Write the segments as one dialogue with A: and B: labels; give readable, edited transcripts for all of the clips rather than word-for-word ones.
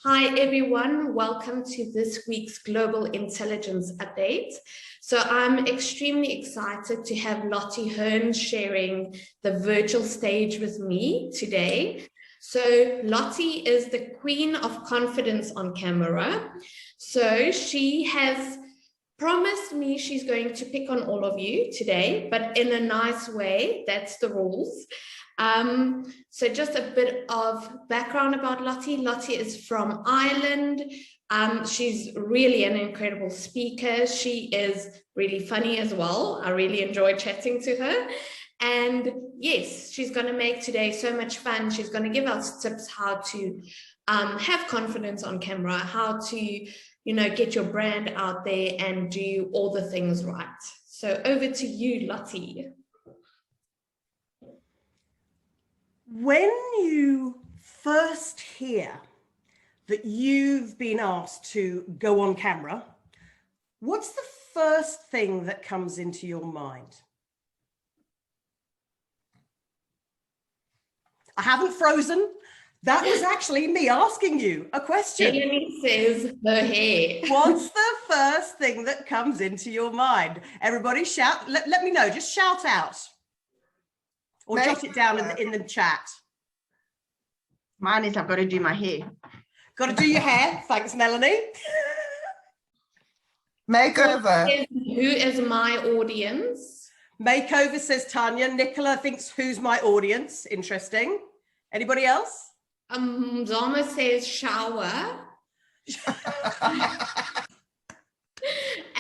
A: Hi everyone, welcome to this week's Global Intelligence Update. So I'm extremely excited to have Lottie Hearn sharing the virtual stage with me today. So Lottie is the queen of confidence on camera. So she has promised me she's going to pick on all of you today, but in a nice way. That's the rules. So just a bit of background about Lottie. Lottie is from Ireland. She's really an incredible speaker. She is really funny as well. I really enjoy chatting to her. And yes, she's going to make today so much fun. She's going to give us tips how to have confidence on camera, how to, get your brand out there and do all the things right. So over to you, Lottie.
B: When you first hear that you've been asked to go on camera, what's the first thing that comes into your mind? I haven't frozen. That was actually me asking you a question.
A: Melanie says her hair.
B: What's the first thing that comes into your mind? Everybody shout, let me know, just shout out. Or jot it down in the chat.
C: Mine is I've got to do my hair.
B: Got to do your hair. Thanks, Melanie.
C: Makeover.
A: Who is my audience?
B: Makeover, says Tanya. Nicola thinks, who's my audience? Interesting. Anybody else?
A: Zama says shower.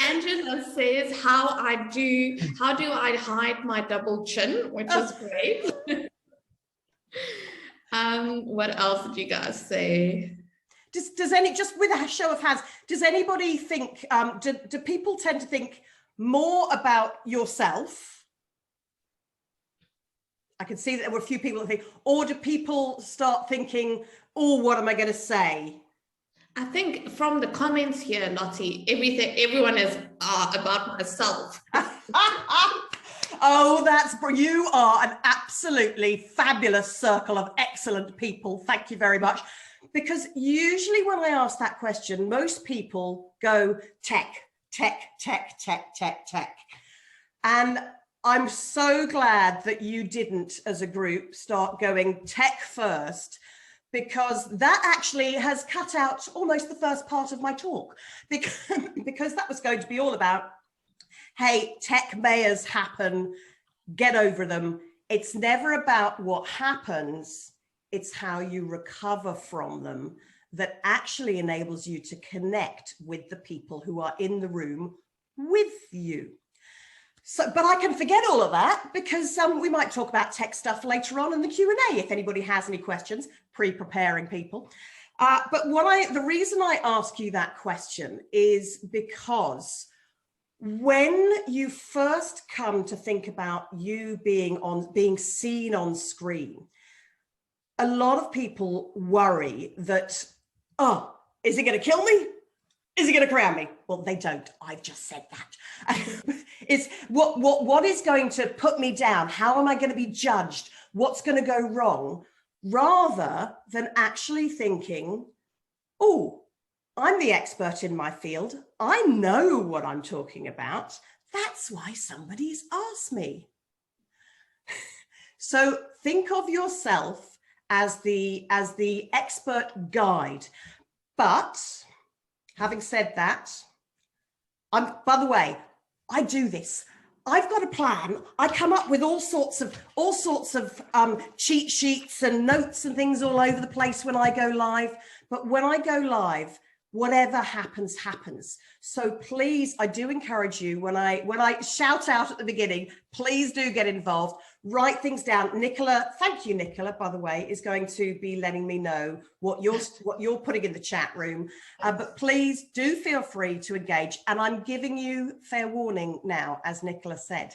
A: Angela says how do I hide my double chin, which is great. What else did you guys say?
B: Does any, just with a show of hands, does anybody think, do people tend to think more about yourself? I can see that there were a few people that think, or do people start thinking, oh, what am I going to say?
A: I think from the comments here, Lottie, everyone is about myself.
B: Oh, you are an absolutely fabulous circle of excellent people. Thank you very much. Because usually when I ask that question, most people go tech, tech, tech, tech, tech, tech. And I'm so glad that you didn't, as a group, start going tech first, because that actually has cut out almost the first part of my talk, because that was going to be all about, hey, tech mayors happen, get over them. It's never about what happens, it's how you recover from them that actually enables you to connect with the people who are in the room with you. So, but I can forget all of that because we might talk about tech stuff later on in the Q&A if anybody has any questions, pre-preparing people. But the reason I ask you that question is because when you first come to think about you being seen on screen, a lot of people worry that, oh, is it going to kill me? Is it going to crown me? Well, they don't. I've just said that. It's what is going to put me down? How am I going to be judged? What's going to go wrong? Rather than actually thinking, oh, I'm the expert in my field. I know what I'm talking about. That's why somebody's asked me. So think of yourself as the expert guide. But having said that, by the way, I do this. I've got a plan. I come up with all sorts of cheat sheets and notes and things all over the place when I go live. But when I go live, whatever happens, happens. So please, I do encourage you when I shout out at the beginning, please do get involved, write things down. Nicola, thank you, Nicola, by the way, is going to be letting me know what you're putting in the chat room. But please do feel free to engage. And I'm giving you fair warning now, as Nicola said.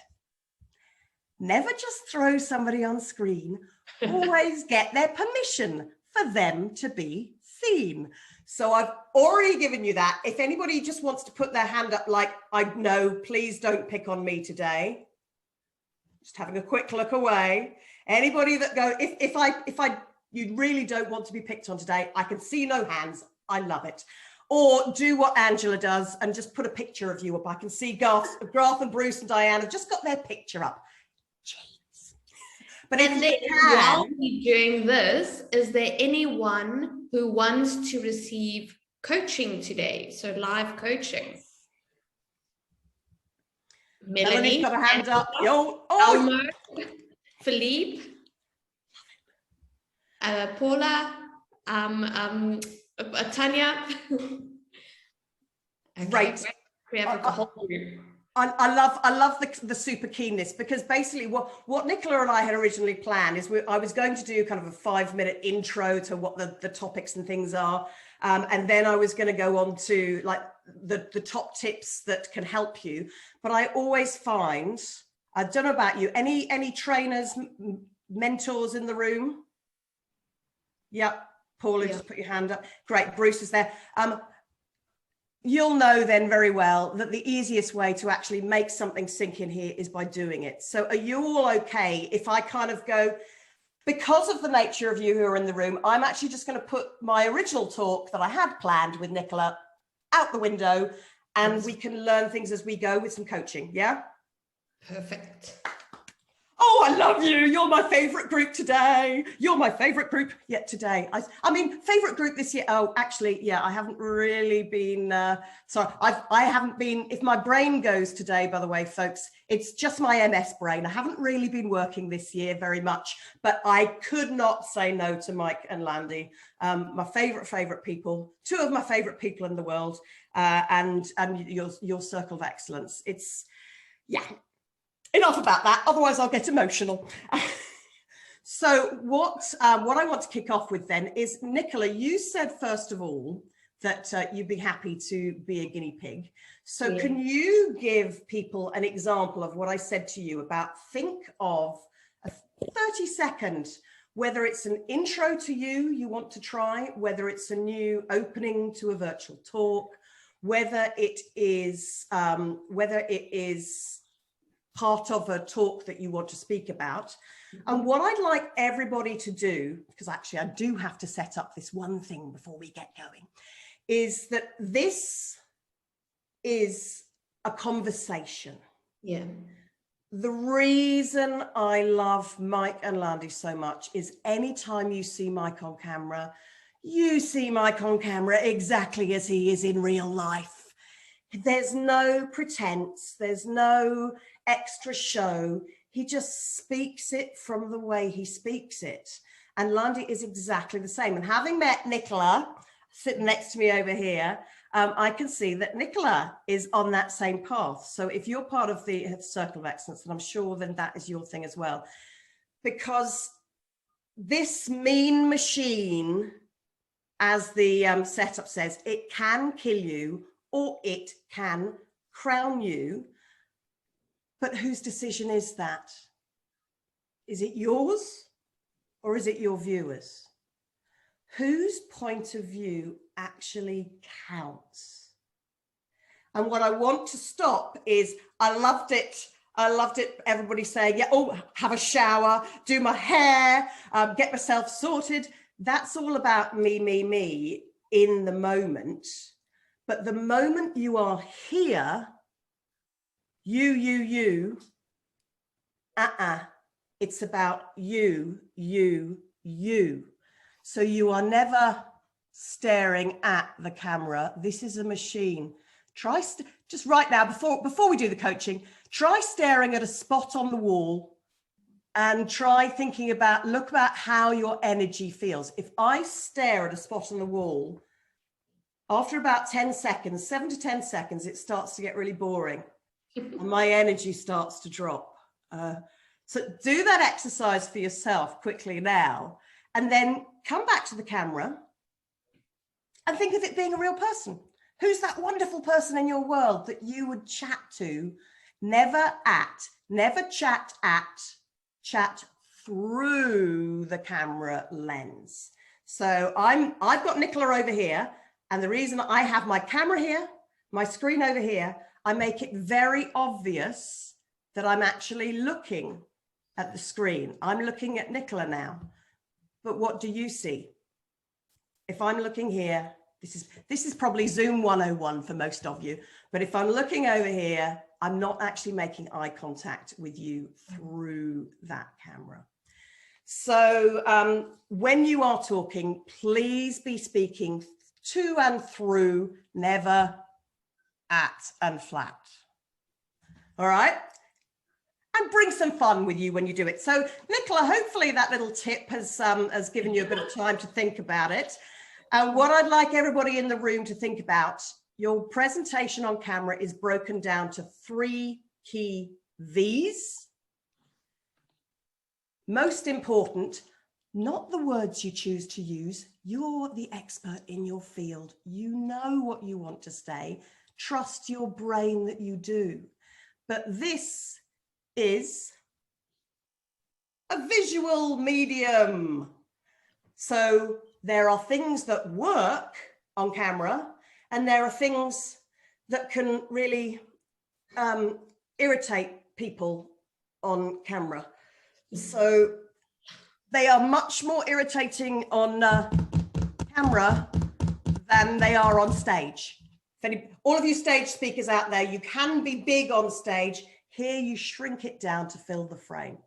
B: Never just throw somebody on screen, always get their permission for them to be seen. So I've already given you that. If anybody just wants to put their hand up like, I know, please don't pick on me today. Just having a quick look away. Anybody that go, if you really don't want to be picked on today, I can see no hands. I love it. Or do what Angela does and just put a picture of you up. I can see Garth and Bruce and Diane have just got their picture up. Jeez. But
A: and then while we're doing this, is there anyone who wants to receive coaching today? So live coaching.
B: Melanie's got her hand up. Yo,
A: Elmo, Philippe, Paula, Tanya.
B: Great.
A: We have a whole group.
B: I love the super keenness, because basically what Nicola and I had originally planned is I was going to do kind of a 5-minute intro to what the topics and things are, and then I was going to go on to like the top tips that can help you. But I always find, I don't know about you, any trainers, mentors in the room? Yep. Paula, just put your hand up. Great, Bruce is there. You'll know then very well that the easiest way to actually make something sink in here is by doing it. So are you all okay if I kind of go, because of the nature of you who are in the room, I'm actually just going to put my original talk that I had planned with Nicola out the window, and we can learn things as we go with some coaching. Yeah?
A: Perfect.
B: Oh, I love you. You're my favorite group today. You're my favorite group yet today. I mean, favorite group this year. Oh, actually, yeah, I haven't really been, sorry, I haven't been, if my brain goes today, by the way, folks, it's just my MS brain. I haven't really been working this year very much, but I could not say no to Mike and Landy, my favorite people, two of my favorite people in the world, and your circle of excellence. It's, yeah. Enough about that, otherwise I'll get emotional. So what I want to kick off with then is, Nicola, you said first of all that you'd be happy to be a guinea pig. So can you give people an example of what I said to you about, think of a 30-second, whether it's an intro to you want to try, whether it's a new opening to a virtual talk, whether it is part of a talk that you want to speak about. And what I'd like everybody to do, because actually I do have to set up this one thing before we get going, is that this is a conversation.
A: Yeah.
B: The reason I love Mike and Landy so much is anytime you see Mike on camera, you see Mike on camera exactly as he is in real life. There's no pretense, there's no extra show. He just speaks it from the way he speaks it. And Landy is exactly the same. And having met Nicola sitting next to me over here, I can see that Nicola is on that same path. So if you're part of the Circle of Excellence, and I'm sure then that is your thing as well, because this mean machine, as the setup says, it can kill you or it can crown you. But whose decision is that? Is it yours or is it your viewers? Whose point of view actually counts? And what I want to stop is, I loved it, everybody saying, yeah, oh, have a shower, do my hair, get myself sorted. That's all about me in the moment. But the moment you are here, you, it's about you. So you are never staring at the camera. This is a machine. Try, just right now, before we do the coaching, try staring at a spot on the wall and try thinking about, look about how your energy feels. If I stare at a spot on the wall, after about 10 seconds, 7 to 10 seconds, it starts to get really boring and my energy starts to drop. So do that exercise for yourself quickly now, and then come back to the camera and think of it being a real person. Who's that wonderful person in your world that you would chat to? Never chat at, chat through the camera lens. So I've got Nicola over here. And the reason I have my camera here, my screen over here, I make it very obvious that I'm actually looking at the screen. I'm looking at Nicola now. But what do you see? If I'm looking here, This is probably Zoom 101 for most of you, but if I'm looking over here, I'm not actually making eye contact with you through that camera. So when you are talking, please be speaking to and through, never at and flat. All right? And bring some fun with you when you do it. So Nicola, hopefully that little tip has given you a bit of time to think about it. And what I'd like everybody in the room to think about, your presentation on camera is broken down to 3 key V's. Most important, not the words you choose to use. You're the expert in your field. You know what you want to say. Trust your brain that you do. But this is a visual medium. So there are things that work on camera, and there are things that can really irritate people on camera. So they are much more irritating on camera than they are on stage. All of you stage speakers out there, you can be big on stage. Here you shrink it down to fill the frame.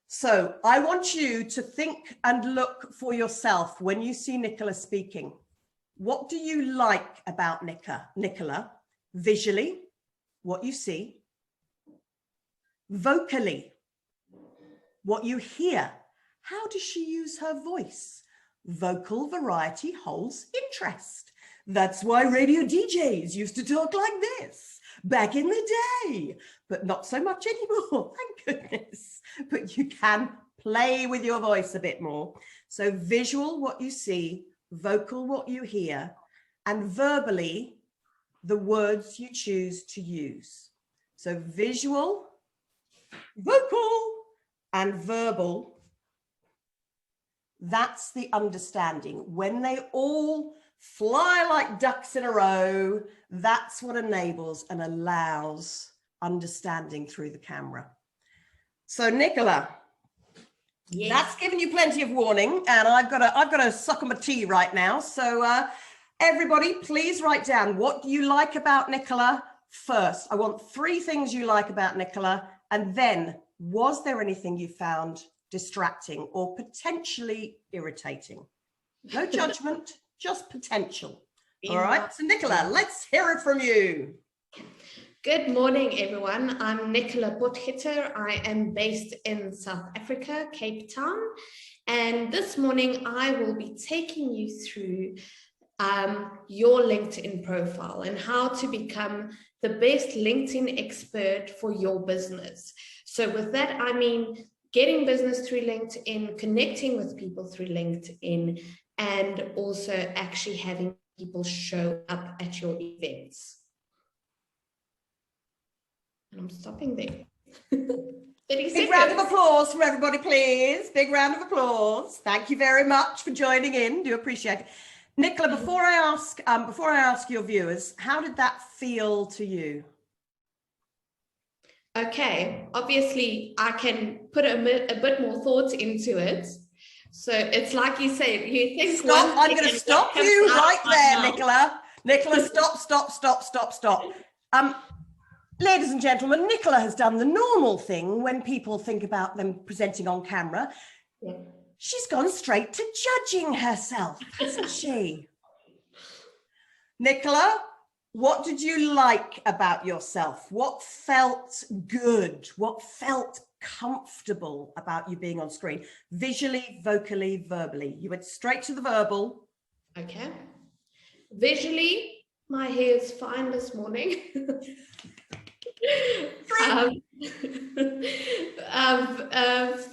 B: So I want you to think and look for yourself when you see Nicola speaking. What do you like about Nicola? Visually, what you see. Vocally, what you hear. How does she use her voice? Vocal variety holds interest. That's why radio DJs used to talk like this back in the day, but not so much anymore, thank goodness. But you can play with your voice a bit more. So visual, what you see, vocal, what you hear, and verbally, the words you choose to use. So visual, vocal, and verbal, that's the understanding. When they all fly like ducks in a row, that's what enables and allows understanding through the camera. So Nicola, yes, that's given you plenty of warning, and I've got to suck on my tea right now. So everybody, please write down what you like about Nicola first. I want 3 things you like about Nicola, and then was there anything you found distracting or potentially irritating? No judgment. Just potential. All right, so Nicola, let's hear it from you.
A: Good morning, everyone. I'm Nicola Potgieter. I am based in South Africa, Cape Town. And this morning, I will be taking you through your LinkedIn profile and how to become the best LinkedIn expert for your business. So with that, I mean, getting business through LinkedIn, connecting with people through LinkedIn, and also actually having people show up at your events. And I'm stopping there.
B: Big round of applause for everybody, please. Big round of applause. Thank you very much for joining in. Do appreciate it. Nicola, before I ask your viewers, how did that feel to you?
A: Okay, obviously I can put a bit more thought into it. So it's like you said, you think
B: stop. I'm going to stop you right there, Nicola. Nicola, stop. Ladies and gentlemen, Nicola has done the normal thing when people think about them presenting on camera. Yeah. She's gone straight to judging herself, hasn't she? Nicola, what did you like about yourself? What felt good? What felt comfortable about you being on screen? Visually, vocally, verbally. You went straight to the verbal.
A: Okay. Visually, my hair is fine this morning.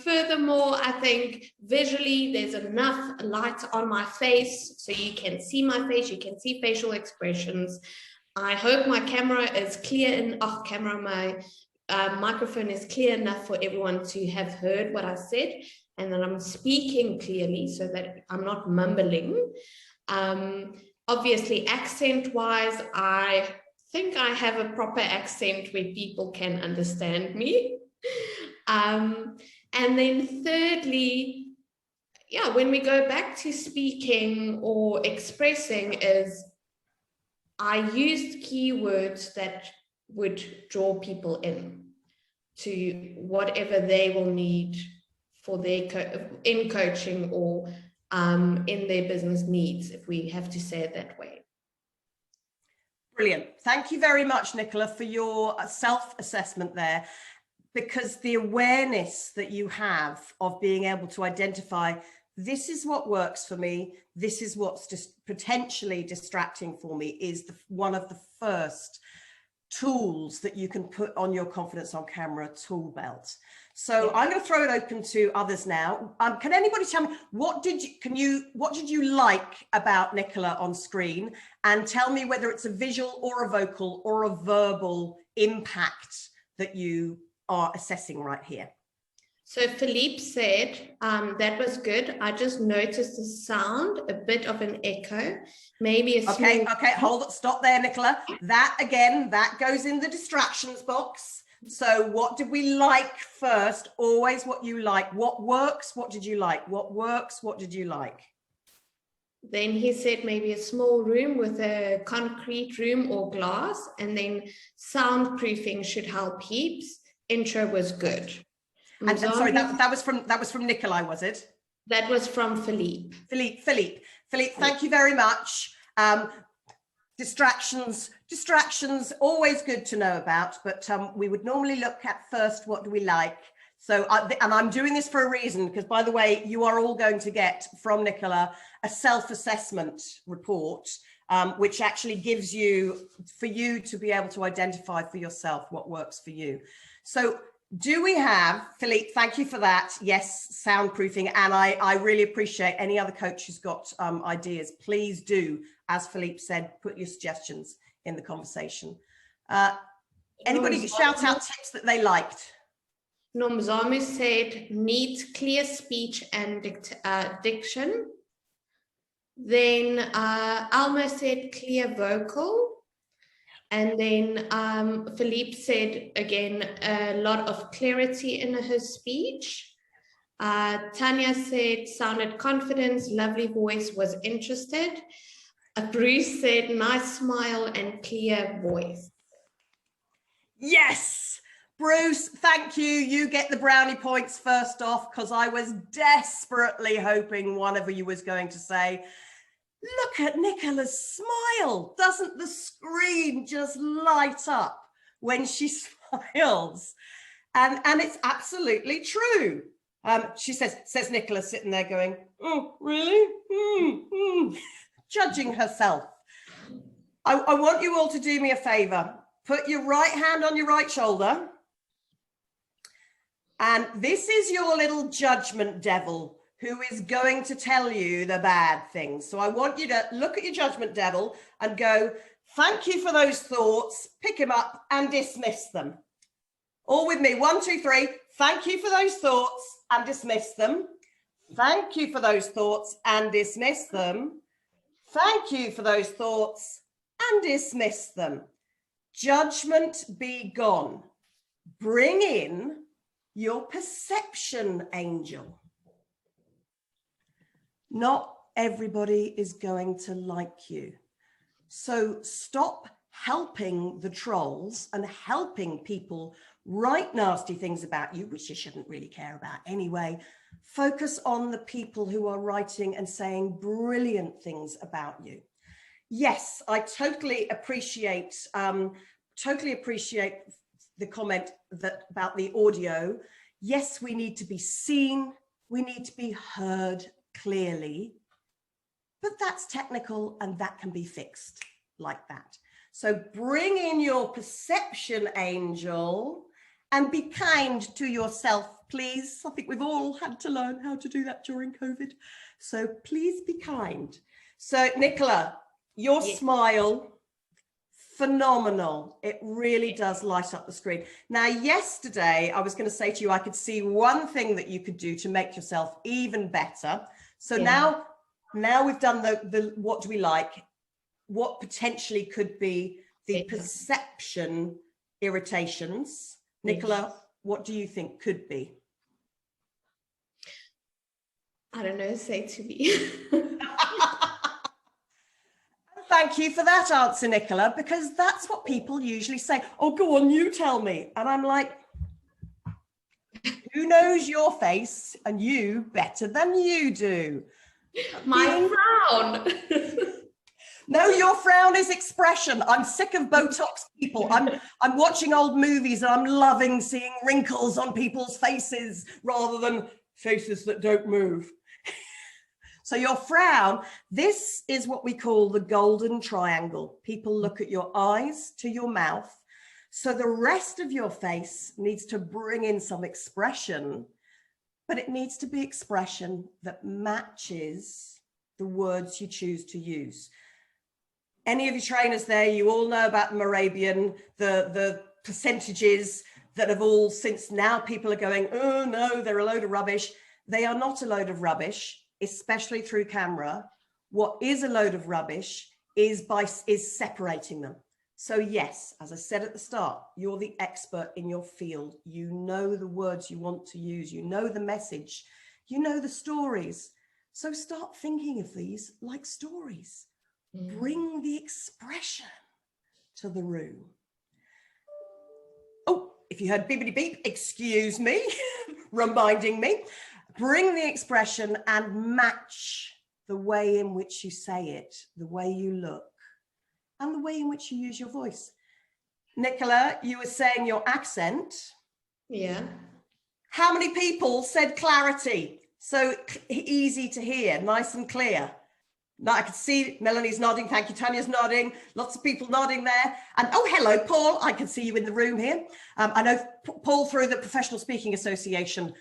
A: Furthermore, I think visually there's enough light on my face so you can see my face, you can see facial expressions. I hope my camera is clear and off camera, my microphone is clear enough for everyone to have heard what I said, and that I'm speaking clearly so that I'm not mumbling. Obviously, accent-wise, I think I have a proper accent where people can understand me. And then thirdly, yeah, when we go back to speaking or expressing, is I used keywords that would draw people in to whatever they will need for their in coaching or in their business needs, if we have to say it that way.
B: Brilliant. Thank you very much, Nicola, for your self-assessment there, because the awareness that you have of being able to identify, this is what works for me, this is what's just potentially distracting for me, is one of the first tools that you can put on your confidence on camera tool belt. So I'm going to throw it open to others now. Can anybody tell me what did you like about Nicola on screen, and tell me whether it's a visual or a vocal or a verbal impact that you are assessing right here?
A: So Philippe said, that was good. I just noticed the sound, a bit of an echo, maybe a small...
B: Okay, hold it, stop there, Nicola. That again, that goes in the distractions box. So what did we like first? Always what you like. What works? What did you like? What works? What did you like?
A: Then he said maybe a small room with a concrete room or glass, and then soundproofing should help heaps. Intro was good.
B: And sorry, that was from Nikolai, was it?
A: That was from Philippe.
B: Philippe, thank you very much. Distractions, always good to know about, but we would normally look at first, what do we like? So, and I'm doing this for a reason, because by the way, you are all going to get from Nicola a self-assessment report, which actually gives you, for you to be able to identify for yourself what works for you. So do we have, Philippe, thank you for that. Yes, soundproofing. And I really appreciate any other coach who's got ideas. Please do, as Philippe said, put your suggestions in the conversation. Anybody shout out tips that they liked?
A: Nomzamo said, neat, clear speech and diction. Then Alma said, clear vocal. And then Philippe said, again, a lot of clarity in her speech. Tanya said, sounded confident, lovely voice, was interested. Bruce said, nice smile and clear voice.
B: Yes, Bruce, thank you. You get the brownie points first off, because I was desperately hoping one of you was going to say, look at Nicola's smile. Doesn't the screen just light up when she smiles? And it's absolutely true. She says Nicola sitting there going, oh, really? Judging herself. I want you all to do me a favor. Put your right hand on your right shoulder. And this is your little judgment devil who is going to tell you the bad things. So I want you to look at your judgment devil and go, thank you for those thoughts, pick them up and dismiss them. All with me, 1, 2, 3. Thank you for those thoughts and dismiss them. Thank you for those thoughts and dismiss them. Thank you for those thoughts and dismiss them. Judgment be gone. Bring in your perception angel. Not everybody is going to like you. So stop helping the trolls and helping people write nasty things about you, which you shouldn't really care about anyway. Focus on the people who are writing and saying brilliant things about you. Yes, I totally appreciate the comment about the audio. Yes, we need to be seen. We need to be heard clearly, but that's technical and that can be fixed like that. So bring in your perception angel and be kind to yourself, please. I think we've all had to learn how to do that during COVID. So please be kind. So Nicola, your smile, phenomenal. It really does light up the screen. Now, yesterday, I was going to say to you, I could see one thing that you could do to make yourself even better. So now we've done the what do we like, what potentially could be the perception irritations. Nicola, what do you think could be?
A: I don't know, say to me.
B: Thank you for that answer, Nicola, because that's what people usually say. Oh, go on, you tell me. And I'm like, who knows your face and you better than you do?
A: My frown.
B: No, your frown is expression. I'm sick of Botox people. I'm watching old movies and I'm loving seeing wrinkles on people's faces rather than faces that don't move. So your frown, this is what we call the golden triangle. People look at your eyes to your mouth. So the rest of your face needs to bring in some expression, but it needs to be expression that matches the words you choose to use. Any of you trainers there, you all know about the Morabian, the percentages that have all, since now people are going, oh no, they're a load of rubbish. They are not a load of rubbish, especially through camera. What is a load of rubbish is separating them. So yes, as I said at the start, you're the expert in your field. You know the words you want to use, you know the message, you know the stories. So start thinking of these like stories. Bring the expression to the room. Oh, if you heard bibbidi beep, excuse me, reminding me. Bring the expression and match the way in which you say it, the way you look, and the way in which you use your voice. Nicola, you were saying your accent.
A: Yeah.
B: How many people said clarity? So easy to hear, nice and clear. Now I can see Melanie's nodding. Thank you. Tanya's nodding. Lots of people nodding there. And oh, hello, Paul. I can see you in the room here. I know Paul through the Professional Speaking Association.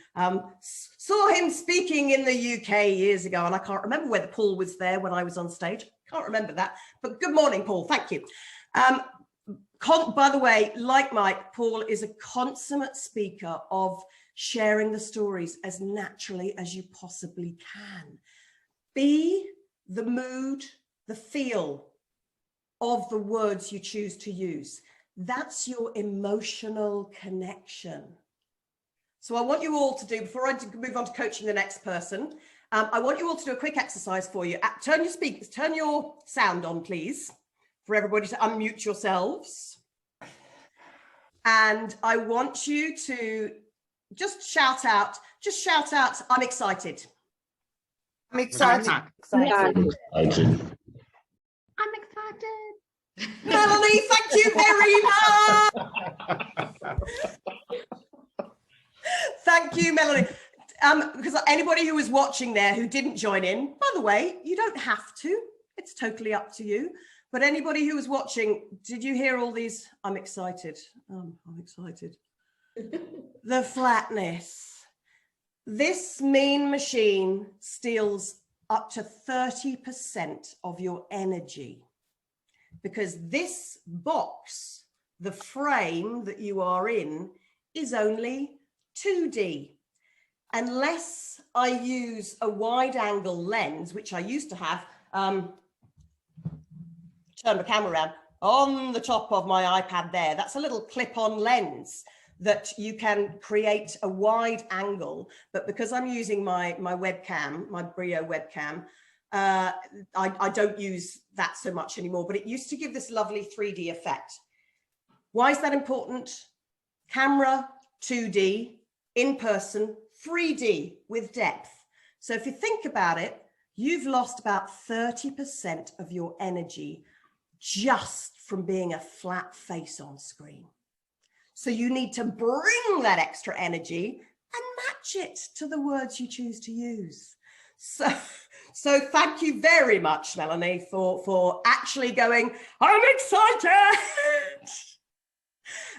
B: Saw him speaking in the UK years ago, and I can't remember whether Paul was there when I was on stage. Can't remember that. But good morning, Paul. Thank you. By the way, like Mike, Paul is a consummate speaker of sharing the stories as naturally as you possibly can. Be the mood, the feel of the words you choose to use. That's your emotional connection. So I want you all to do, before I move on to coaching the next person, I want you all to do a quick exercise for you. Turn your sound on, please, for everybody to unmute yourselves. And I want you to just shout out, I'm excited.
C: I'm excited. I'm excited.
A: I'm excited.
B: Melanie, thank you very much. Thank you, Melanie. Because anybody who was watching there who didn't join in, by the way, you don't have to. It's totally up to you. But anybody who was watching, did you hear all these? I'm excited. I'm excited. The flatness. This mean machine steals up to 30% of your energy, because this box, the frame that you are in, is only 2D. Unless I use a wide angle lens, which I used to have, turn the camera around, on the top of my iPad there, that's a little clip-on lens that you can create a wide angle, but because I'm using my webcam, my Brio webcam, I don't use that so much anymore, but it used to give this lovely 3D effect. Why is that important? Camera, 2D, in person, 3D with depth. So if you think about it, you've lost about 30% of your energy just from being a flat face on screen. So you need to bring that extra energy and match it to the words you choose to use. So thank you very much, Melanie, for actually going, I'm excited.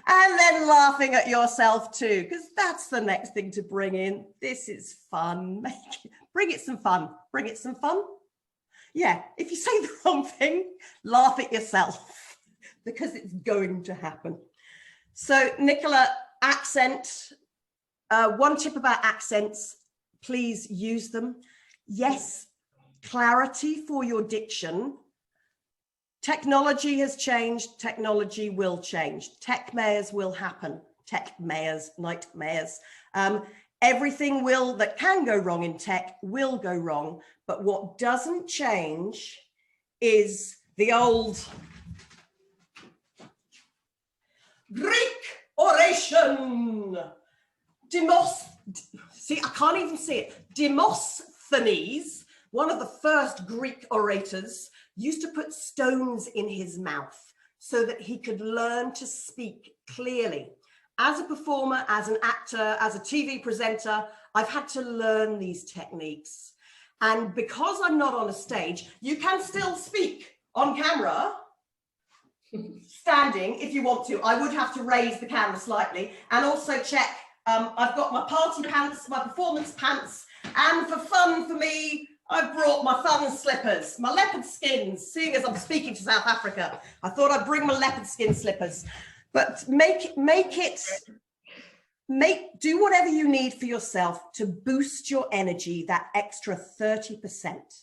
B: And then laughing at yourself too, because that's the next thing to bring in. This is fun. Bring it some fun. Bring it some fun. Yeah, if you say the wrong thing, laugh at yourself, because it's going to happen. So Nicola, accent, one tip about accents, please use them. Yes, clarity for your diction. Technology has changed, technology will change. Tech mayors will happen, tech mayors, nightmares. Everything that can go wrong in tech will go wrong, but what doesn't change is the old Greek oration. See, I can't even see it. Demosthenes, one of the first Greek orators, used to put stones in his mouth so that he could learn to speak clearly. As a performer, as an actor, as a TV presenter, I've had to learn these techniques. And because I'm not on a stage, you can still speak on camera, standing if you want to. I would have to raise the camera slightly and also check. I've got my party pants, my performance pants, and for fun for me, I've brought my fun slippers, my leopard skins. Seeing as I'm speaking to South Africa, I thought I'd bring my leopard skin slippers. But do whatever you need for yourself to boost your energy, that extra 30%.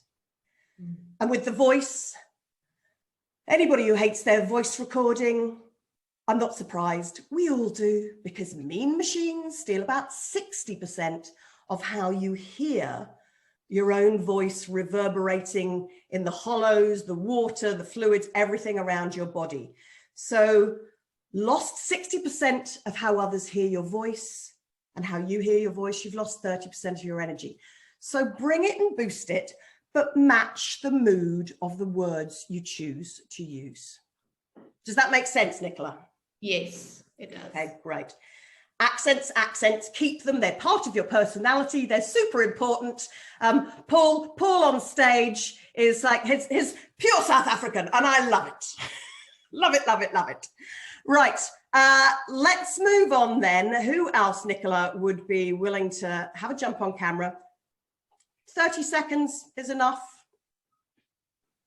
B: And with the voice, anybody who hates their voice recording, I'm not surprised. We all do, because mean machines steal about 60% of how you hear your own voice reverberating in the hollows, the water, the fluids, everything around your body. So lost 60% of how others hear your voice and how you hear your voice, you've lost 30% of your energy. So bring it and boost it, but match the mood of the words you choose to use. Does that make sense, Nicola?
A: Yes, it does.
B: Okay, great. Accents, keep them. They're part of your personality. They're super important. Paul on stage is like his pure South African, and I love it. Love it, love it, love it. Right, let's move on then. Who else, Nicola, would be willing to have a jump on camera? 30 seconds is enough.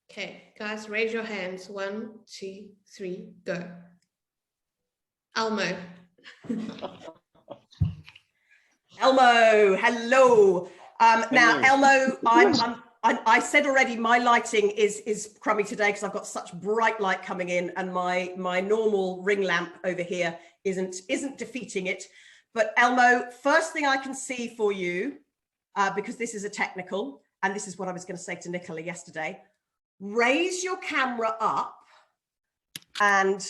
A: Okay, guys, raise your hands. 1, 2, 3, go. Elmo.
B: Elmo, hello. Now, Elmo, I said already my lighting is crummy today because I've got such bright light coming in, and my normal ring lamp over here isn't defeating it. But Elmo, first thing I can see for you, because this is a technical, and this is what I was going to say to Nicola yesterday, raise your camera up and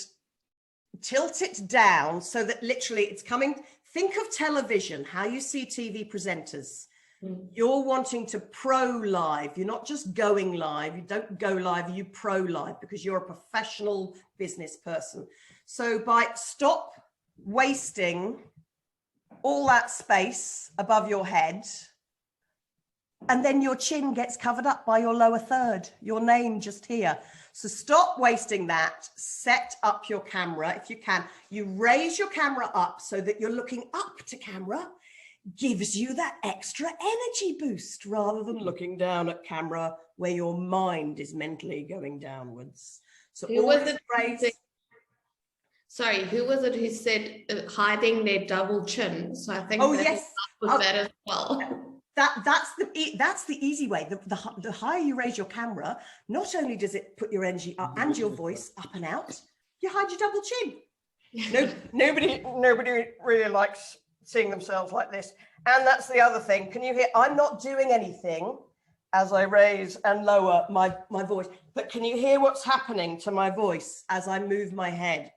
B: tilt it down so that literally it's coming. Think of television, how you see TV presenters. You're wanting to pro live. You're not just going live. You don't go live, you pro live, because you're a professional business person. So stop wasting all that space above your head, and then your chin gets covered up by your lower third, your name just here. So stop wasting that. Set up your camera if you can. You raise your camera up so that you're looking up to camera. Gives you that extra energy boost rather than looking down at camera where your mind is mentally going downwards. So
A: who was it who said hiding their double chin? So I think that as well.
B: That's the easy way. The higher you raise your camera, not only does it put your energy up and your voice up and out, you hide your double chin. Nobody really likes seeing themselves like this. And that's the other thing. Can you hear? I'm not doing anything as I raise and lower my voice, but can you hear what's happening to my voice as I move my head?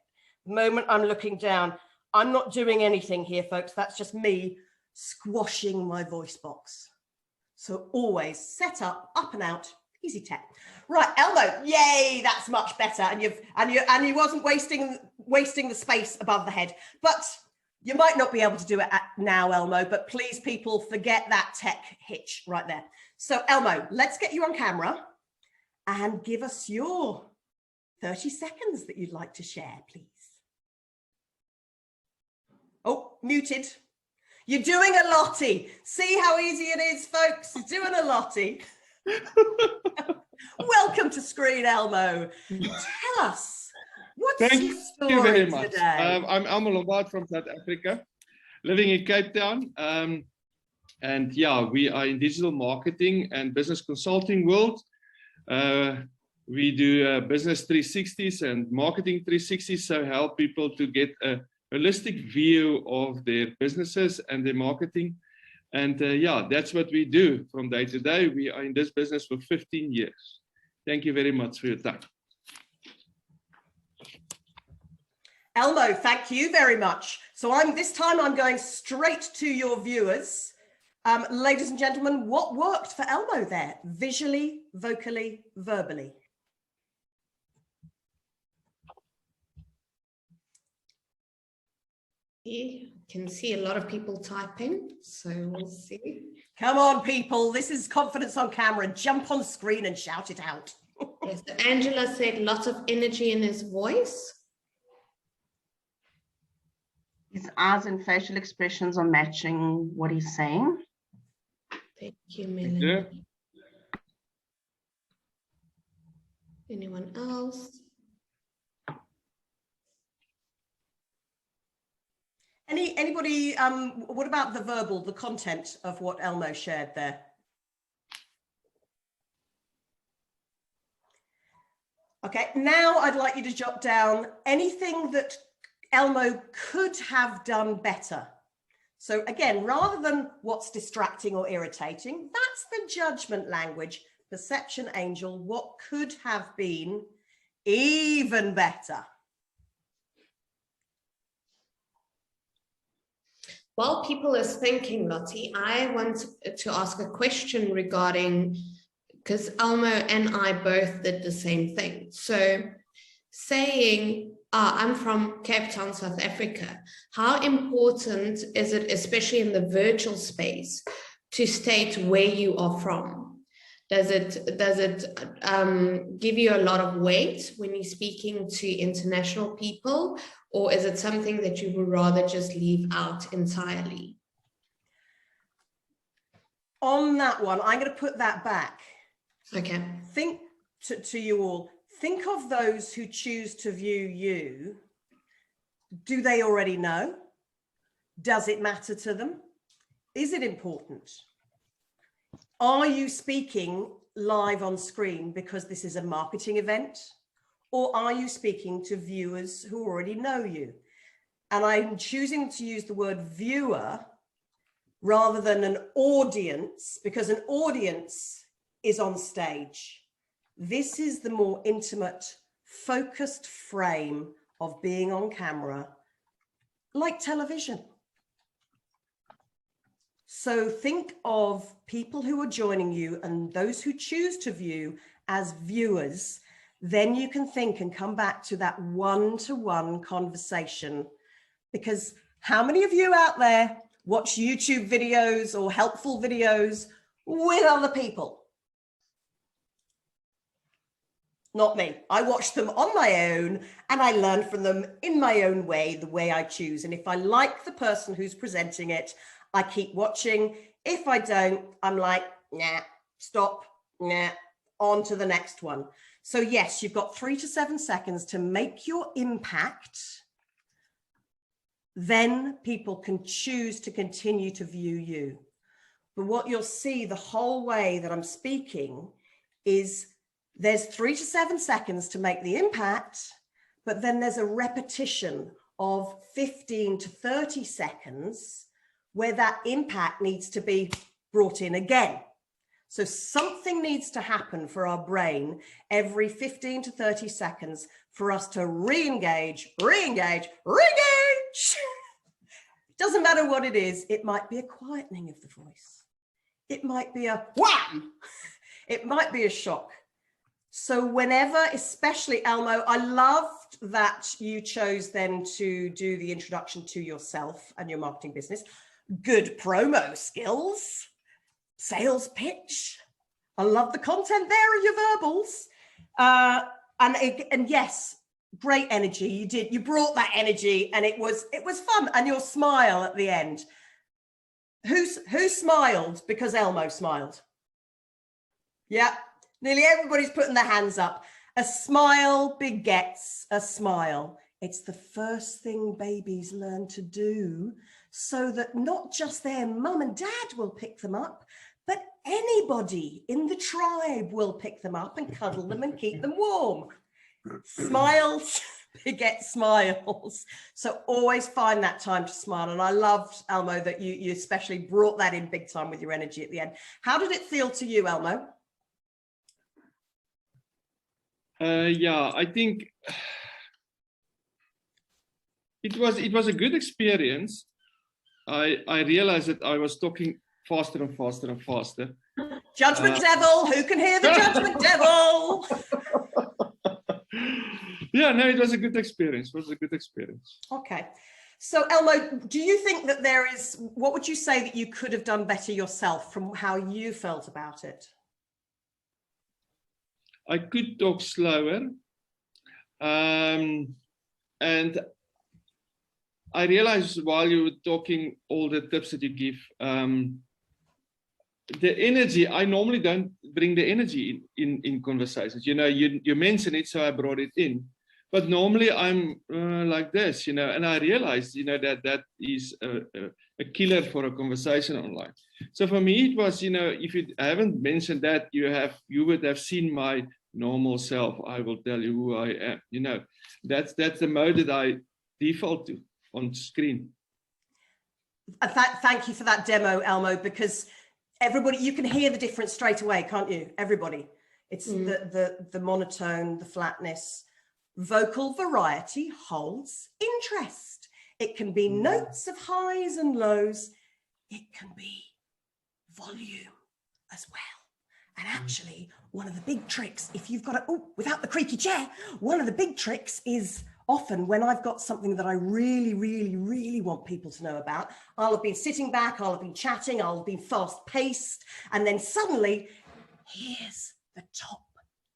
B: The moment I'm looking down, I'm not doing anything here, folks. That's just me squashing my voice box. So always set up and out, easy tech. Right, Elmo, yay, that's much better. And you wasn't wasting the space above the head. But you might not be able to do it now, Elmo, but please, people, forget that tech hitch right there. So Elmo, let's get you on camera and give us your 30 seconds that you'd like to share, please. Oh, muted. You're doing a Lottie. See how easy it is, folks? You're doing a Lottie. Welcome to Screen, Elmo. Tell us, what's your story
D: Thank you very much.
B: today?
D: I'm Elmo Lombard from South Africa, living in Cape Town. And yeah, we are in digital marketing and business consulting world. We do business 360s and marketing 360s, so help people to get a holistic view of their businesses and their marketing. And yeah, that's what we do from day to day. We are in this business for 15 years. Thank you very much for your time.
B: Elmo, thank you very much. So this time I'm going straight to your viewers. Ladies and gentlemen, what worked for Elmo there? Visually, vocally, verbally?
A: You can see a lot of people typing, so we'll see.
B: Come on, people. This is confidence on camera. Jump on screen and shout it out.
A: Yes, Angela said lots of energy in his voice.
C: His eyes and facial expressions are matching what he's saying.
A: Thank you, Melanie.
D: Yeah.
A: Anyone else?
B: Anybody, what about the verbal, the content of what Elmo shared there? Okay, now I'd like you to jot down anything that Elmo could have done better. So again, rather than what's distracting or irritating, that's the judgment language, perception angel, what could have been even better.
A: While people are thinking, Lottie, I want to ask a question regarding, because Elmo and I both did the same thing. So saying, I'm from Cape Town, South Africa, how important is it, especially in the virtual space, to state where you are from? Does it give you a lot of weight when you're speaking to international people, or is it something that you would rather just leave out entirely?
B: On that one, I'm going to put that back.
A: Okay.
B: Think to you all, think of those who choose to view you. Do they already know? Does it matter to them? Is it important? Are you speaking live on screen because this is a marketing event? Or are you speaking to viewers who already know you? And I'm choosing to use the word viewer rather than an audience, because an audience is on stage. This is the more intimate, focused frame of being on camera, like television. So think of people who are joining you and those who choose to view as viewers. Then you can think and come back to that one-to-one conversation. Because how many of you out there watch YouTube videos or helpful videos with other people? Not me. I watch them on my own and I learn from them in my own way, the way I choose. And if I like the person who's presenting it, I keep watching. If I don't, I'm like, nah, stop, nah, on to the next one. So yes, you've got 3 to 7 seconds to make your impact. Then people can choose to continue to view you. But what you'll see the whole way that I'm speaking is there's 3 to 7 seconds to make the impact, but then there's a repetition of 15 to 30 seconds where that impact needs to be brought in again. So something needs to happen for our brain every 15 to 30 seconds for us to re-engage, re-engage, re-engage. Doesn't matter what it is. It might be a quietening of the voice. It might be a wham. It might be a shock. So whenever, especially Elmo, I loved that you chose then to do the introduction to yourself and your marketing business. Good promo skills, sales pitch. I love the content there of your verbals. And yes, great energy. You brought that energy and it was fun. And your smile at the end. Who smiled because Elmo smiled? Yeah. Nearly everybody's putting their hands up. A smile begets a smile. It's the first thing babies learn to do so that not just their mum and dad will pick them up, but anybody in the tribe will pick them up and cuddle them and keep them warm. Smiles beget smiles. So always find that time to smile. And I loved, Elmo, that you especially brought that in big time with your energy at the end. How did it feel to you, Elmo?
D: Yeah, I think it was a good experience. I realized that I was talking faster and faster and faster.
B: Judgment devil, who can hear the judgment devil?
D: Yeah, no, it was a good experience. It was a good experience.
B: Okay. So Elmo, do you think that what would you say that you could have done better yourself from how you felt about it?
D: I could talk slower. And I realized while you were talking all the tips that you give, the energy, I normally don't bring the energy in conversations. You know, you mentioned it, so I brought it in. But normally I'm like this, you know, and I realized, you know, that is a killer for a conversation online. So for me, it was, you know, if you haven't mentioned that, you would have seen my normal self. I will tell you who I am. You know, that's the mode that I default to on screen.
B: Thank you for that demo, Elmo, because everybody, you can hear the difference straight away, can't you? Everybody. It's the monotone, the flatness. Vocal variety holds interest. It can be notes of highs and lows. It can be volume as well. And actually, one of the big tricks, if you've got without the creaky chair, one of the big tricks is often when I've got something that I really, really, really want people to know about, I'll have been sitting back, I'll have been chatting, I'll have been fast paced, and then suddenly, here's the top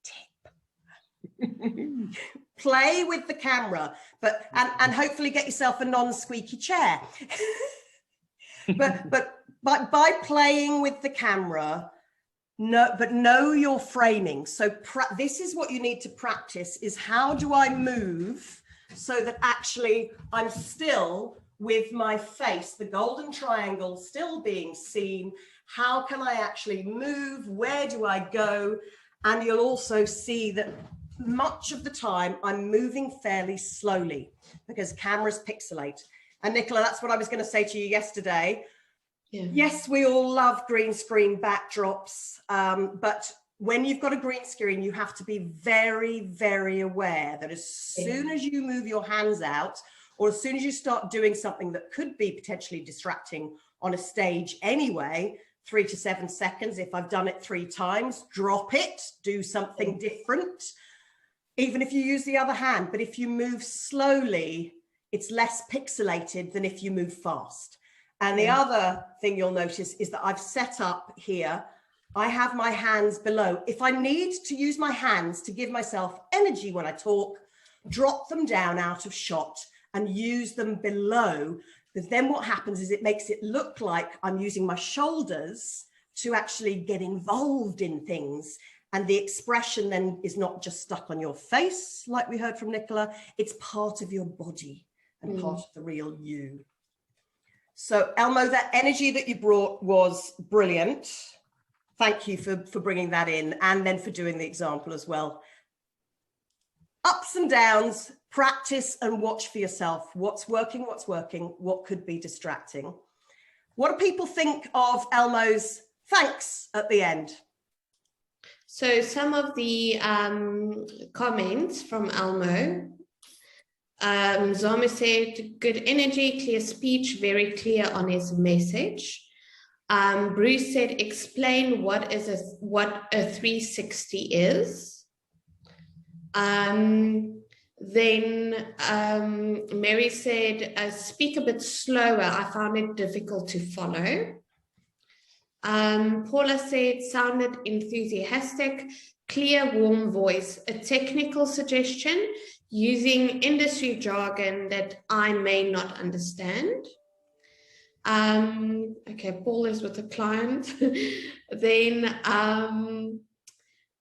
B: tip. Play with the camera, and hopefully get yourself a non-squeaky chair. but by playing with the camera, know your framing. So this is what you need to practice, is how do I move so that actually I'm still with my face, the golden triangle still being seen. How can I actually move? Where do I go? And you'll also see that much of the time I'm moving fairly slowly because cameras pixelate. And Nicola, that's what I was going to say to you yesterday. Yeah. Yes, we all love green screen backdrops, but when you've got a green screen, you have to be very, very aware that as soon as you move your hands out, or as soon as you start doing something that could be potentially distracting on a stage anyway, 3 to 7 seconds, if I've done it 3 times, drop it, do something different, even if you use the other hand. But if you move slowly, it's less pixelated than if you move fast. And the other thing you'll notice is that I've set up here, I have my hands below. If I need to use my hands to give myself energy when I talk, drop them down out of shot and use them below, because then what happens is it makes it look like I'm using my shoulders to actually get involved in things. And the expression then is not just stuck on your face, like we heard from Nicola, it's part of your body and part of the real you. So Elmo, that energy that you brought was brilliant. Thank you for bringing that in, and then for doing the example as well. Ups and downs, practice and watch for yourself. What's working, what could be distracting. What do people think of Elmo's thanks at the end?
A: So some of the comments from Elmo. Zama said, good energy, clear speech, very clear on his message. Bruce said, explain what a 360 is. Then Mary said, speak a bit slower. I found it difficult to follow. Paula said, sounded enthusiastic, clear, warm voice. A technical suggestion, using industry jargon that I may not understand. Okay, Paul is with a client. Then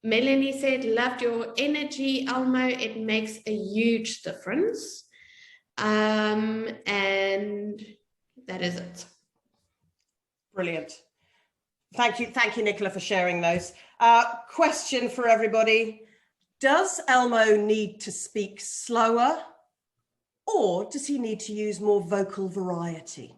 A: Melanie said, loved your energy, Elmo. It makes a huge difference. And that is it.
B: Brilliant. Thank you, Nicola, for sharing those. Question for everybody. Does Elmo need to speak slower, or does he need to use more vocal variety?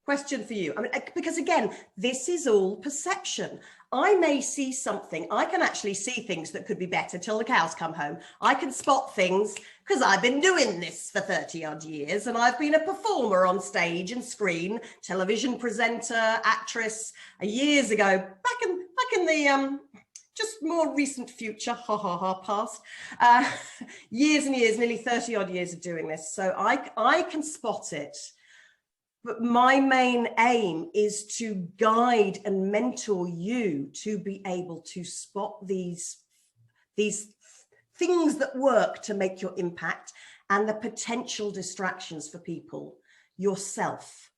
B: Question for you. I mean, because again, this is all perception. I may see something, I can actually see things that could be better till the cows come home. I can spot things because I've been doing this for 30 odd years, and I've been a performer on stage and screen, television presenter, actress, years ago, back in the just more recent future, past, years and years, nearly 30 odd years of doing this. So I can spot it. But my main aim is to guide and mentor you to be able to spot these things that work to make your impact and the potential distractions for people yourself.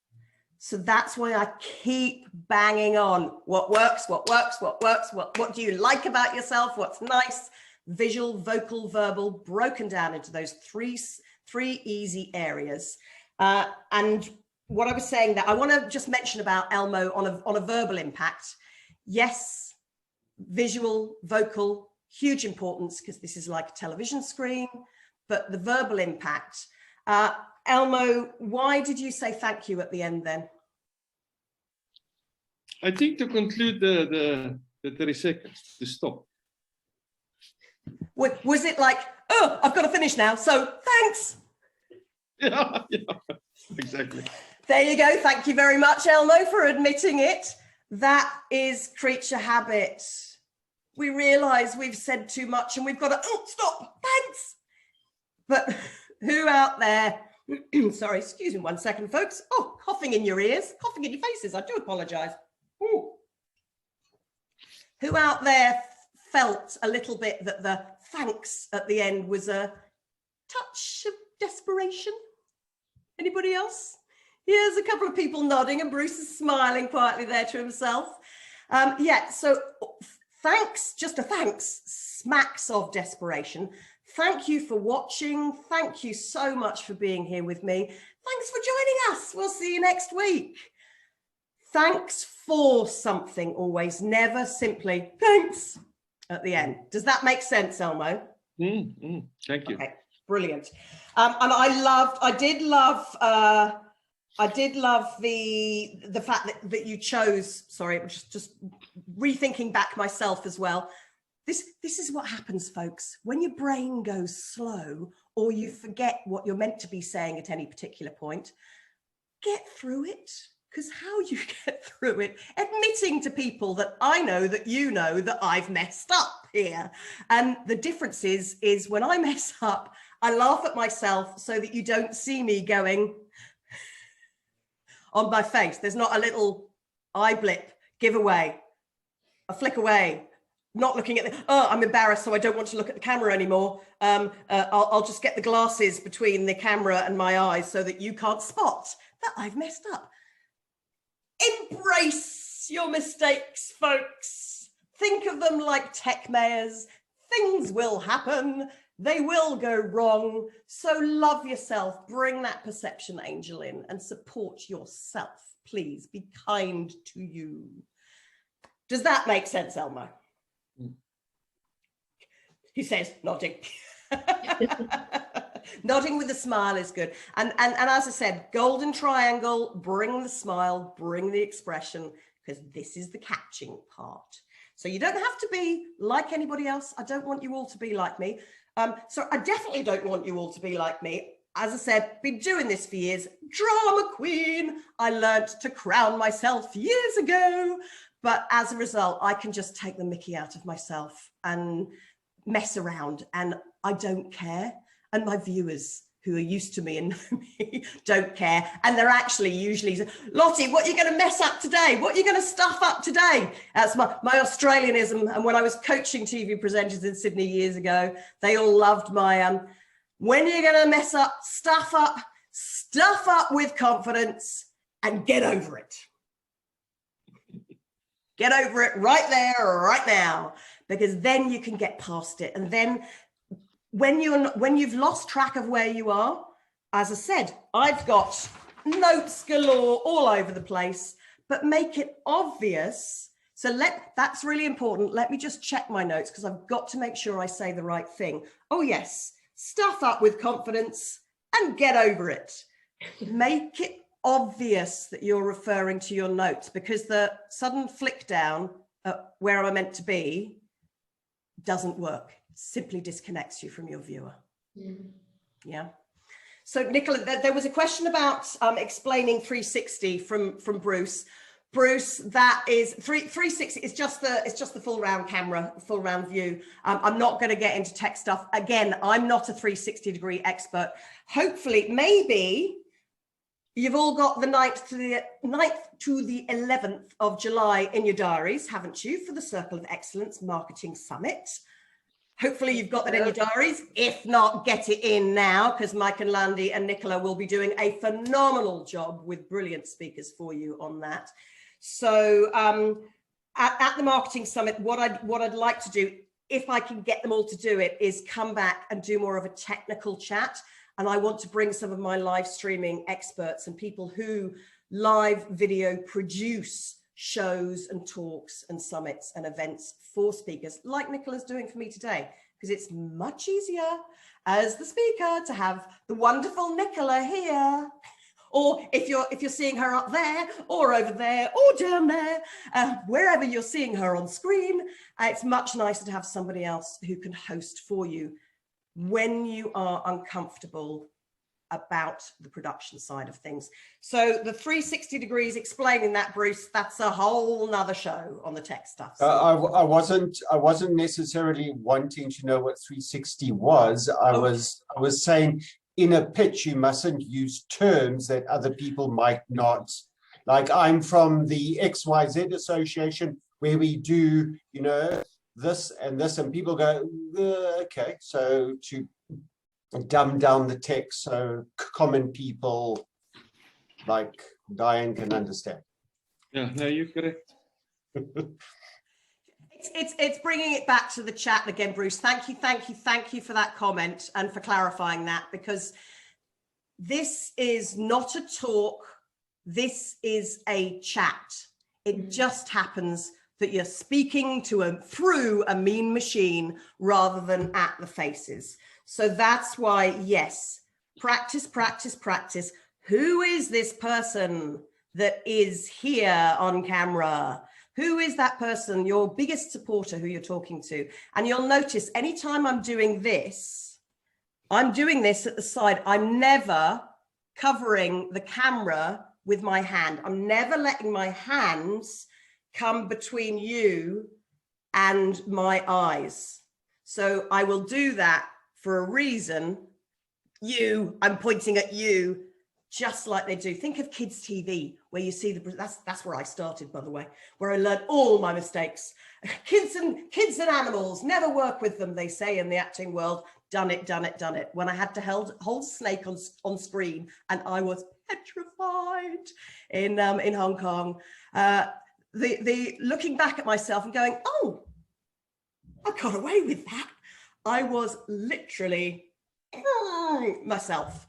B: So that's why I keep banging on what works, what do you like about yourself, what's nice, visual, vocal, verbal, broken down into those three easy areas. And what I was saying, that I want to just mention about Elmo on a verbal impact. Yes, visual, vocal, huge importance, because this is like a television screen, but the verbal impact. Elmo, why did you say thank you at the end then?
D: I think to conclude the 30 seconds, to stop.
B: Was it like, oh, I've got to finish now, so thanks?
D: Yeah, exactly.
B: There you go. Thank you very much, Elmo, for admitting it. That is creature habit. We realize we've said too much and we've got to, oh, stop, thanks. But who out there, sorry, excuse me 1 second, folks. Oh, coughing in your ears, coughing in your faces. I do apologize. Ooh. Who out there felt a little bit that the thanks at the end was a touch of desperation? Anybody else? Here's a couple of people nodding, and Bruce is smiling quietly there to himself. Yeah, so thanks, just a thanks, smacks of desperation. Thank you for watching. Thank you so much for being here with me. Thanks for joining us. We'll see you next week. Thanks for something always, never simply thanks at the end. Does that make sense, Elmo?
D: Thank you.
B: Okay, brilliant. And I did love the fact that you chose, sorry, I'm just rethinking back myself as well. This is what happens, folks. When your brain goes slow or you forget what you're meant to be saying at any particular point, get through it. Because how you get through it, admitting to people that I know that you know that I've messed up here. And the difference is when I mess up, I laugh at myself so that you don't see me going on my face. There's not a little eye blip, give away, a flick away, not looking at the, oh, I'm embarrassed, so I don't want to look at the camera anymore. I'll just get the glasses between the camera and my eyes so that you can't spot that I've messed up. Embrace your mistakes, folks. Think of them like tech mayors. Things will happen. They will go wrong. So love yourself. Bring that perception angel in and support yourself. Please be kind to you. Does that make sense, Elmo? He says, nodding. Nodding with a smile is good. And as I said, golden triangle, bring the smile, bring the expression, because this is the catching part. So you don't have to be like anybody else. I don't want you all to be like me. So I definitely don't want you all to be like me. As I said, been doing this for years. Drama queen. I learned to crown myself years ago. But as a result, I can just take the mickey out of myself and mess around, and I don't care. And my viewers who are used to me and know me don't care. And they're actually usually, Lottie, what are you going to mess up today? What are you going to stuff up today? That's my Australianism. And when I was coaching TV presenters in Sydney years ago, they all loved my, when you're going to mess up, stuff up with confidence and get over it. Get over it right there, right now, because then you can get past it. And then when you've lost track of where you are, as I said, I've got notes galore all over the place, but make it obvious So that's really important. Let me just check my notes because I've got to make sure I say the right thing. Oh yes, stuff up with confidence and get over it. Make it obvious that you're referring to your notes, because the sudden flick down where am I meant to be doesn't work. It simply disconnects you from your viewer. Yeah. So Nicola, there was a question about explaining 360 from Bruce. Bruce, that is 360. It's just the full round camera, full round view. I'm not going to get into tech stuff again. I'm not a 360-degree expert. Hopefully, maybe you've all got the 9th to the 11th of July in your diaries, haven't you, for the Circle of Excellence Marketing Summit? Hopefully you've got that in your diaries. If not, get it in now, because Mike and Landy and Nicola will be doing a phenomenal job with brilliant speakers for you on that. So at the Marketing Summit, what I'd like to do, if I can get them all to do it, is come back and do more of a technical chat. And I want to bring some of my live streaming experts and people who live video produce shows and talks and summits and events for speakers like Nicola's doing for me today, because it's much easier as the speaker to have the wonderful Nicola here, or if you're seeing her up there or over there or down there, wherever you're seeing her on screen, it's much nicer to have somebody else who can host for you when you are uncomfortable about the production side of things. So the 360 degrees explaining that, Bruce, that's a whole nother show on the tech stuff. So.
E: I wasn't necessarily wanting to know what 360 was. I was saying in a pitch you mustn't use terms that other people might not. Like, I'm from the XYZ association where we do, you know, this and this, and people go, okay. So to dumb down the text so common people like Diane can understand.
D: Yeah, no, you're correct.
B: It's bringing it back to the chat again, Bruce. Thank you for that comment and for clarifying that, because this is not a talk, this is a chat. It just happens that you're speaking through a mean machine rather than at the faces. So that's why, yes, practice, practice, practice. Who is this person that is here on camera? Who is that person, your biggest supporter who you're talking to? And you'll notice anytime I'm doing this at the side. I'm never covering the camera with my hand. I'm never letting my hands come between you and my eyes. So I will do that for a reason. I'm pointing at you, just like they do. Think of kids' TV, where you see that's where I started, by the way, where I learned all my mistakes. Kids and animals, never work with them, they say in the acting world. Done it. When I had to hold Snake on screen, and I was petrified in Hong Kong. The looking back at myself and going, oh, I got away with that. I was literally myself.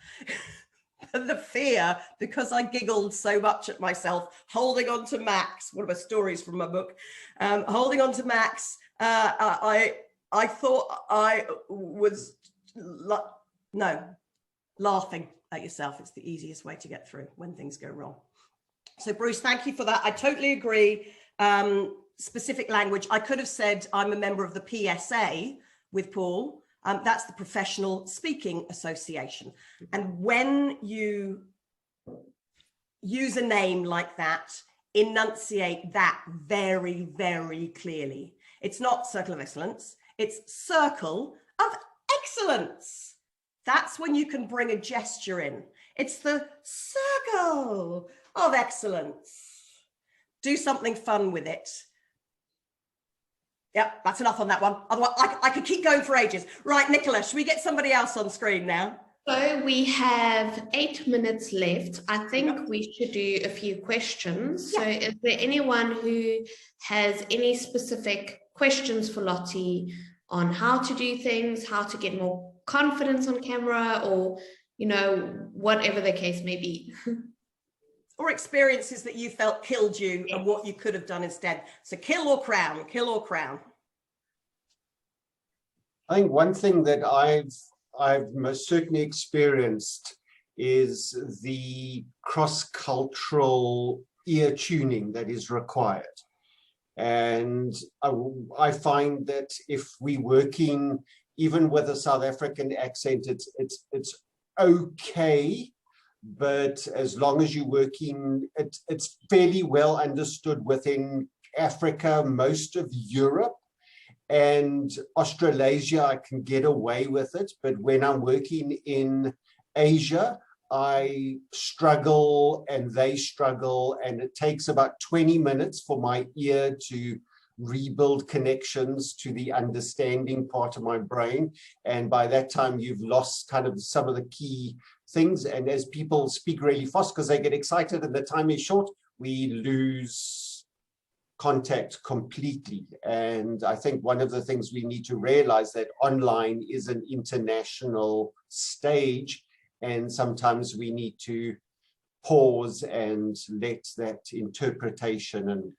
B: The fear, because I giggled so much at myself, holding on to Max, one of my stories from my book, holding on to Max, I thought I was, laughing at yourself. It's the easiest way to get through when things go wrong. So Bruce, thank you for that. I totally agree. Specific language. I could have said I'm a member of the PSA with Paul. That's the Professional Speaking Association. And when you use a name like that, enunciate that very, very clearly. It's not Circle of Excellence, it's Circle of Excellence. That's when you can bring a gesture in. It's the Circle of Excellence. Do something fun with it. Yep, that's enough on that one. Otherwise, I could keep going for ages. Right, Nicola, should we get somebody else on screen now?
A: So we have 8 minutes left. I think we should do a few questions. So is there anyone who has any specific questions for Lottie on how to do things, how to get more confidence on camera, or, you know, whatever the case may be?
B: or experiences that you felt killed you and what you could have done instead. So kill or crown, kill or crown.
E: I think one thing that I've most certainly experienced is the cross-cultural ear tuning that is required. And I find that if we're working even with a South African accent, it's okay, but as long as you're working, it's fairly well understood within Africa, most of Europe, and Australasia, I can get away with it. But when I'm working in Asia, I struggle and they struggle, and it takes about 20 minutes for my ear to rebuild connections to the understanding part of my brain. And by that time, you've lost kind of some of the key things. And as people speak really fast because they get excited and the time is short, we lose contact completely. And I think one of the things we need to realize that online is an international stage, and sometimes we need to pause and let that interpretation and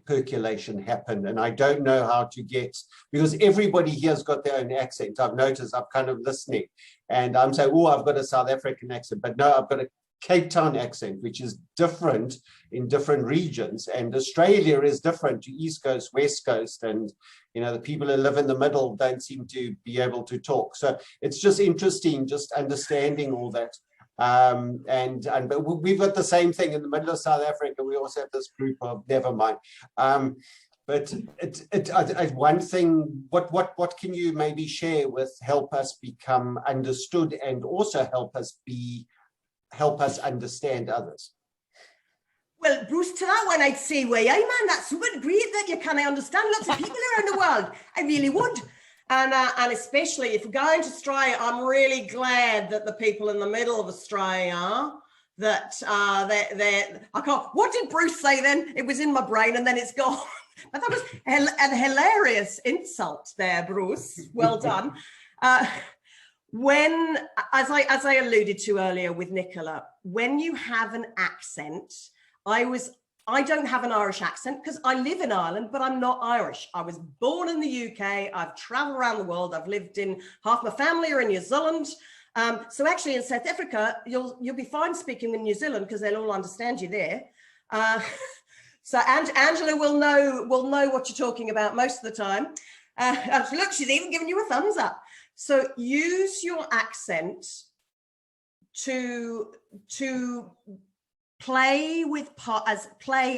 E: percolation happen. And I don't know how to get, because everybody here's got their own accent. I've noticed, I'm kind of listening and I'm saying, oh, I've got a South African accent, but no, I've got a Cape Town accent, which is different in different regions. And Australia is different to East Coast, West Coast. And, you know, the people who live in the middle don't seem to be able to talk. So it's just interesting, just understanding all that. But we've got the same thing in the middle of South Africa. We also have this group of, never mind. But one thing, what can you maybe share with help us become understood and also help us understand others?
B: Well, Bruce, to that one, I'd say, well, yeah, man, that's super great that you can understand lots of people around the world. I really would. And especially if we're going to Australia, I'm really glad that the people in the middle of Australia, that I can't, what did Bruce say then? It was in my brain and then it's gone. But that was an hilarious insult there, Bruce. Well done. When, as I alluded to earlier with Nicola, when you have an accent, I don't have an Irish accent because I live in Ireland, but I'm not Irish. I was born in the UK. I've traveled around the world. I've lived in, half my family are in New Zealand. So actually in South Africa, you'll be fine speaking in New Zealand because they'll all understand you there. So Angela will know what you're talking about most of the time. Look, she's even giving you a thumbs up. So use your accent to play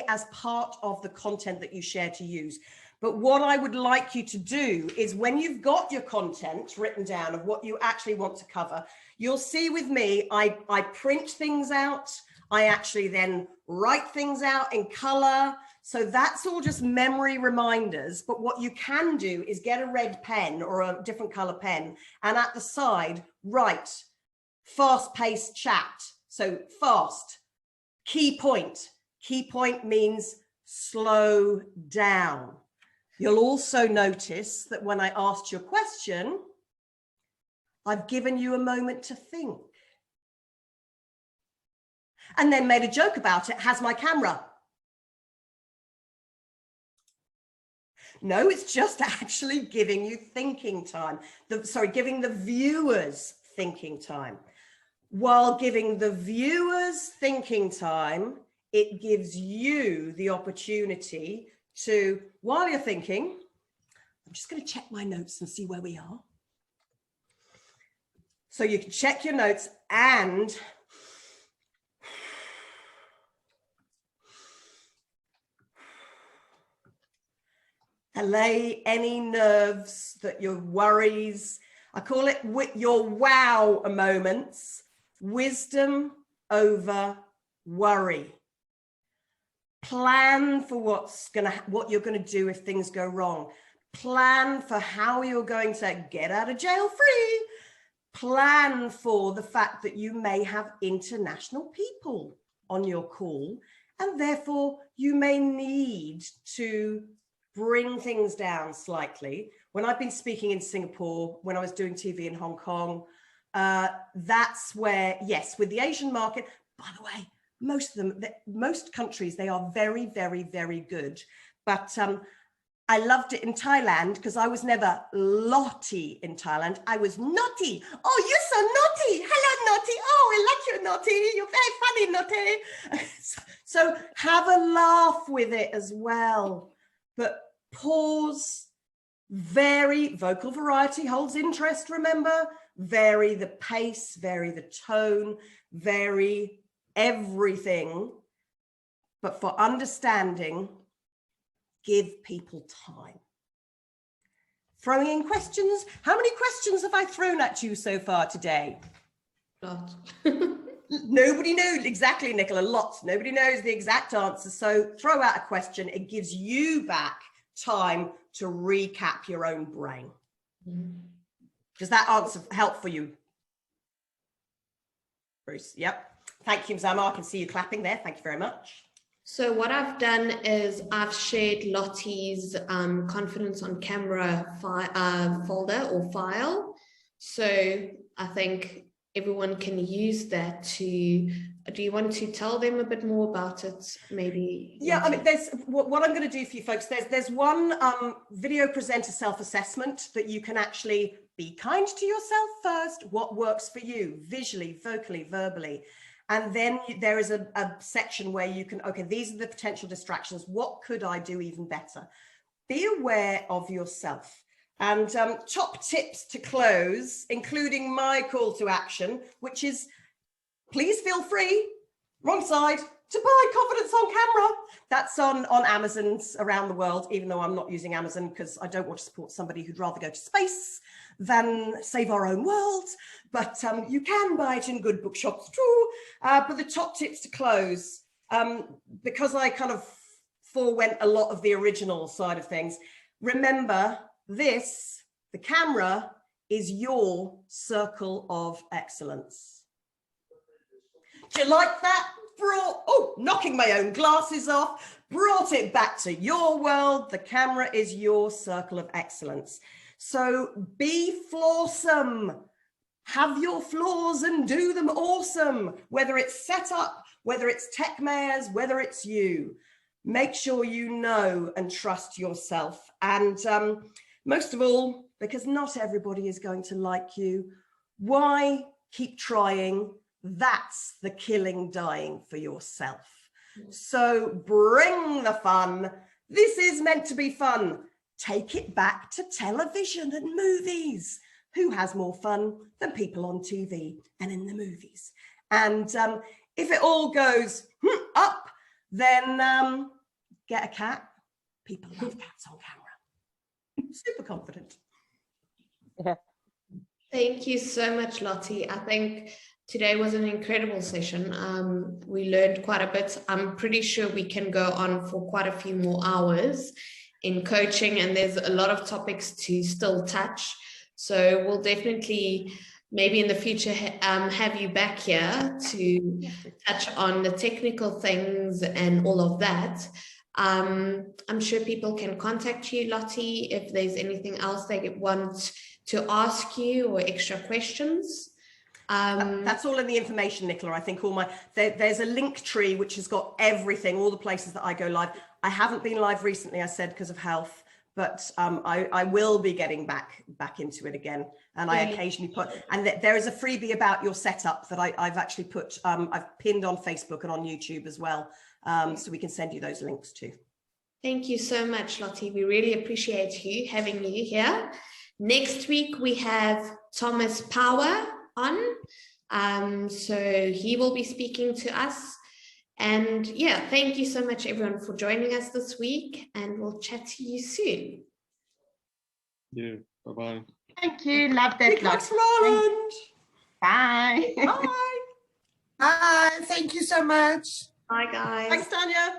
B: as part of the content that you share to use. But what I would like you to do is when you've got your content written down of what you actually want to cover, you'll see with me, I print things out. I actually then write things out in color. So that's all just memory reminders. But what you can do is get a red pen or a different color pen and at the side, write fast-paced chat. So fast. Key point. Key point means slow down. You'll also notice that when I asked your question, I've given you a moment to think. And then made a joke about it. Has my camera? No, it's just actually giving you thinking time. Giving the viewers thinking time. While giving the viewers thinking time, it gives you the opportunity to, while you're thinking, I'm just going to check my notes and see where we are. So you can check your notes and allay any nerves, that your worries, I call it your wow moments. Wisdom over worry. Plan for what you're going to do if things go wrong. Plan for how you're going to get out of jail free. Plan for the fact that you may have international people on your call, and therefore you may need to bring things down slightly. When I've been speaking in Singapore, when I was doing TV in Hong Kong, that's where, yes, with the Asian market, by the way, most of them, most countries, they are very, very, very good. But I loved it in Thailand because I was never Lottie in Thailand. I was Naughty. Oh, you're so naughty. Hello, Naughty. Oh, I like you, Naughty. You're very funny, Naughty. So have a laugh with it as well. But pause, vary, vocal variety holds interest, remember? Vary the pace, vary the tone, vary everything. But for understanding, give people time. Throwing in questions. How many questions have I thrown at you so far today?
A: Lot.
B: Nobody knows exactly, Nicola, lots. Nobody knows the exact answer. So throw out a question. It gives you back time to recap your own brain. Does that answer help for you, Bruce? Yep. Thank you, Zama. I can see you clapping there. Thank you very much.
A: So what I've done is I've shared Lottie's confidence on camera folder or file. So I think everyone can use that to, do you want to tell them a bit more about it? Maybe.
B: Yeah,
A: Lottie?
B: I mean, there's what I'm going to do for you folks. There's one video presenter self-assessment that you can actually be kind to yourself first. What works for you visually, vocally, verbally. And then there is a section where you can, okay, these are the potential distractions. What could I do even better? Be aware of yourself. And top tips to close, including my call to action, which is please feel free, wrong side, to buy Confidence on Camera. That's on Amazon's around the world, even though I'm not using Amazon because I don't want to support somebody who'd rather go to space than save our own world. But you can buy it in good bookshops too. But the top tips to close, because I kind of forewent a lot of the original side of things, remember this, the camera is your circle of excellence. Do you like that? Knocking my own glasses off, brought it back to your world. The camera is your circle of excellence. So be flawsome. Have your flaws and do them awesome. Whether it's setup, whether it's tech mayors, whether it's you. Make sure you know and trust yourself. And most of all, because not everybody is going to like you, why keep trying? That's the killing dying for yourself. So bring the fun. This is meant to be fun. Take it back to television and movies. Who has more fun than people on TV and in the movies? And if it all goes up, then get a cat. People love cats on camera. Super confident.
C: Yeah.
A: Thank you so much, Lottie. I think today was an incredible session. We learned quite a bit. I'm pretty sure we can go on for quite a few more hours in coaching, and there's a lot of topics to still touch. So we'll definitely, maybe in the future, have you back here to touch on the technical things and all of that. I'm sure people can contact you, Lottie, if there's anything else they want to ask you or extra questions.
B: That's all in the information, Nicola. I think there's a link tree which has got everything, all the places that I go live. I haven't been live recently, I said, because of health, but I will be getting back into it again. And I occasionally put, and there is a freebie about your setup that I've actually put, I've pinned on Facebook and on YouTube as well. So we can send you those links too.
A: Thank you so much, Lottie. We really appreciate having you here. Next week, we have Thomas Power on. So he will be speaking to us. And yeah, thank you so much, everyone, for joining us this week. And we'll chat to you soon.
D: Yeah, bye-bye.
C: Thank you. Love that.
B: Big hugs, Roland.
C: Bye.
B: Bye.
F: Bye. Thank you so much.
A: Bye, guys.
B: Thanks, Tanya.